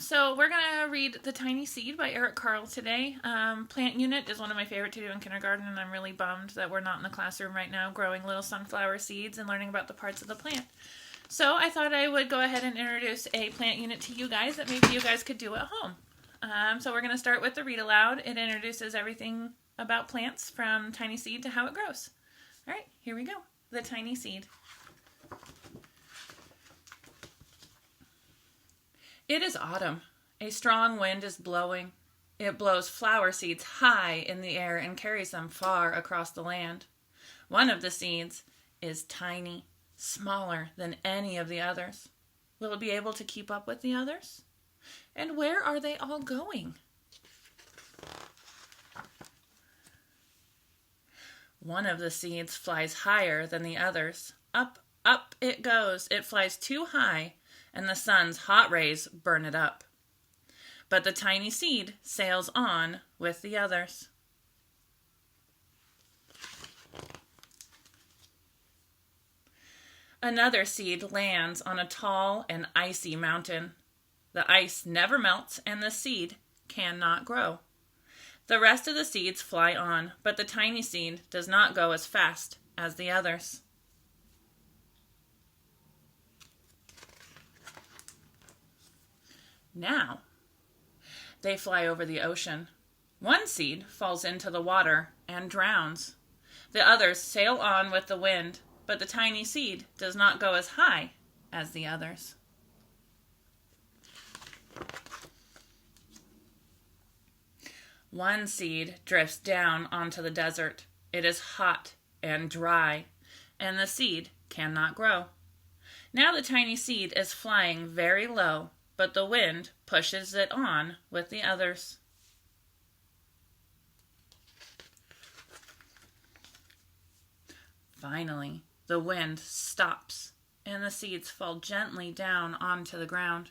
So we're going to read The Tiny Seed by Carle today. Plant Unit is one of my favorite to do in kindergarten, and I'm really bummed that we're not in the classroom right now growing little sunflower seeds and learning about the parts of the plant. So I thought I would go ahead and introduce a plant unit to you guys that maybe you guys could do at home. So we're going to start with the read aloud. It introduces everything about plants from tiny seed to how it grows. All right, here we go. The Tiny Seed. It is autumn. A strong wind is blowing. It blows flower seeds high in the air and carries them far across the land. One of the seeds is tiny, smaller than any of the others. Will it be able to keep up with the others? And where are they all going? One of the seeds flies higher than the others. Up, up it goes. It flies too high, and the sun's hot rays burn it up. But the tiny seed sails on with the others. Another seed lands on a tall and icy mountain. The ice never melts, and the seed cannot grow. The rest of the seeds fly on, but the tiny seed does not go as fast as the others. Now, they fly over the ocean. One seed falls into the water and drowns. The others sail on with the wind, but the tiny seed does not go as high as the others. One seed drifts down onto the desert. It is hot and dry, and the seed cannot grow. Now the tiny seed is flying very low, but the wind pushes it on with the others. Finally, the wind stops, and the seeds fall gently down onto the ground.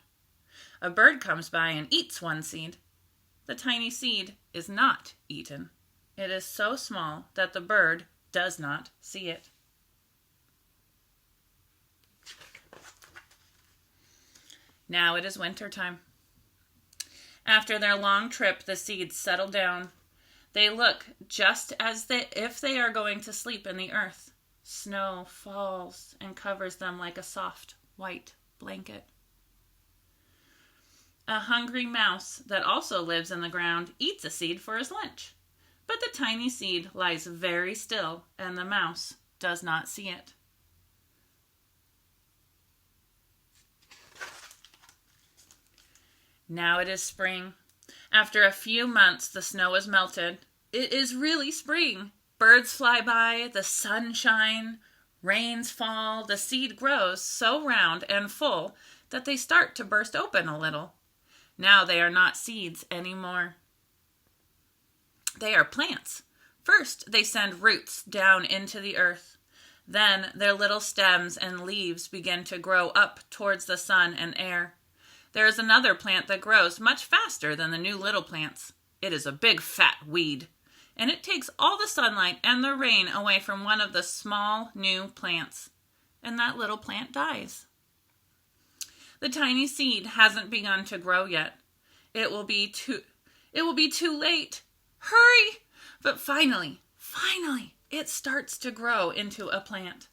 A bird comes by and eats one seed. The tiny seed is not eaten. It is so small that the bird does not see it. Now it is winter time. After their long trip, the seeds settle down. They look just as if they are going to sleep in the earth. Snow falls and covers them like a soft white blanket. A hungry mouse that also lives in the ground eats a seed for his lunch. But the tiny seed lies very still, and the mouse does not see it. Now it is spring. After a few months, the snow is melted. It is really spring. Birds fly by, the sun shines, rains fall, the seed grows so round and full that they start to burst open a little. Now they are not seeds anymore. They are plants. First, they send roots down into the earth. Then their little stems and leaves begin to grow up towards the sun and air. There is another plant that grows much faster than the new little plants. It is a big fat weed, and it takes all the sunlight and the rain away from one of the small new plants, and that little plant dies. The tiny seed hasn't begun to grow yet. It will be too late. Hurry! But finally, it starts to grow into a plant.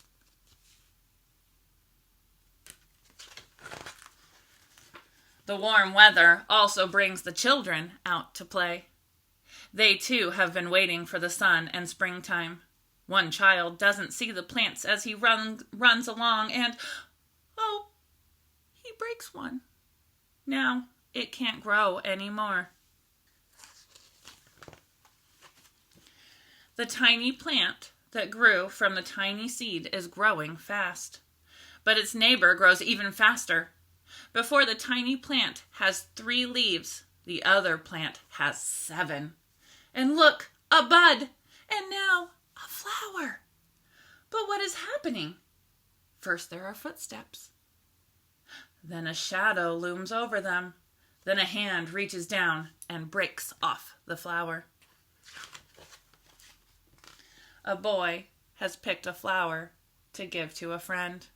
The warm weather also brings the children out to play. They too have been waiting for the sun and springtime. One child doesn't see the plants as he runs along and, he breaks one. Now it can't grow anymore. The tiny plant that grew from the tiny seed is growing fast, but its neighbor grows even faster. Before the tiny plant has 3 leaves, the other plant has 7. And look, a bud, and now a flower. But what is happening? First there are footsteps. Then a shadow looms over them. Then a hand reaches down and breaks off the flower. A boy has picked a flower to give to a friend.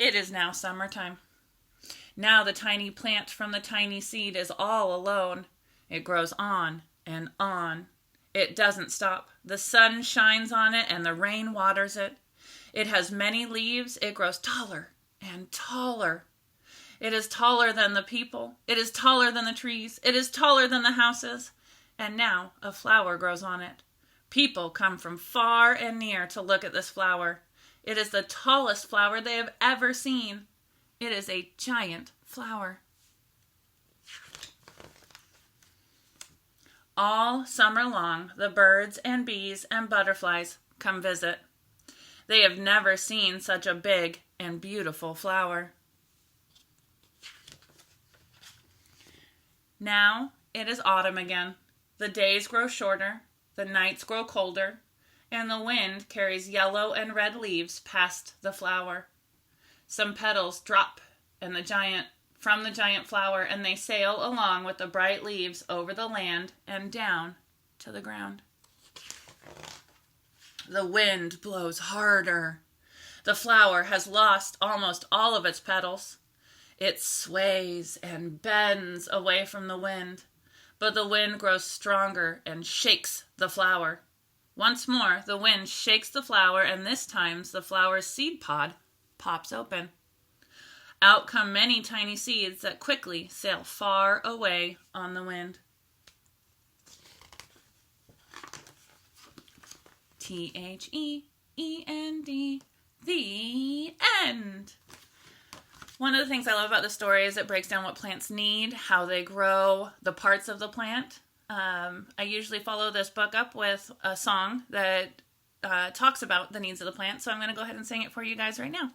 It is now summertime. Now the tiny plant from the tiny seed is all alone. It grows on and on. It doesn't stop. The sun shines on it and the rain waters it. It has many leaves. It grows taller and taller. It is taller than the people. It is taller than the trees. It is taller than the houses. And now a flower grows on it. People come from far and near to look at this flower. It is the tallest flower they have ever seen. It is a giant flower. All summer long, the birds and bees and butterflies come visit. They have never seen such a big and beautiful flower. Now it is autumn again. The days grow shorter, the nights grow colder, and the wind carries yellow and red leaves past the flower. Some petals drop from the giant flower, and they sail along with the bright leaves over the land and down to the ground. The wind blows harder. The flower has lost almost all of its petals. It sways and bends away from the wind, but the wind grows stronger and shakes the flower. Once more, the wind shakes the flower, and this time the flower's seed pod pops open. Out come many tiny seeds that quickly sail far away on the wind. THEEND, the end. One of the things I love about the story is it breaks down what plants need, how they grow, the parts of the plant. I usually follow this book up with a song that talks about the needs of the plant, so I'm going to go ahead and sing it for you guys right now.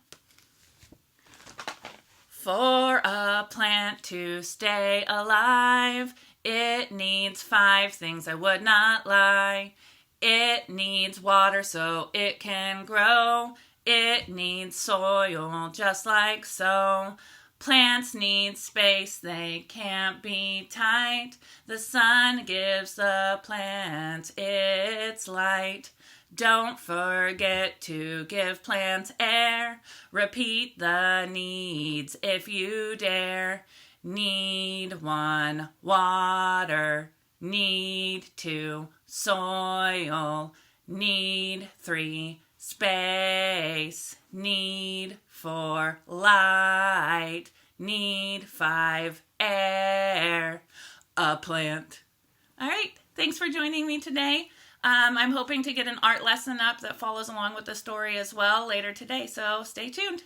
For a plant to stay alive, it needs 5 things, I would not lie. It needs water so it can grow. It needs soil just like so. Plants need space, they can't be tight. The sun gives the plant its light. Don't forget to give plants air. Repeat the needs if you dare. Need 1, water. Need 2, soil. Need 3, space. Need 4, light. Need 5, air. A plant. All right, thanks for joining me today. I'm hoping to get an art lesson up that follows along with the story as well later today, so stay tuned.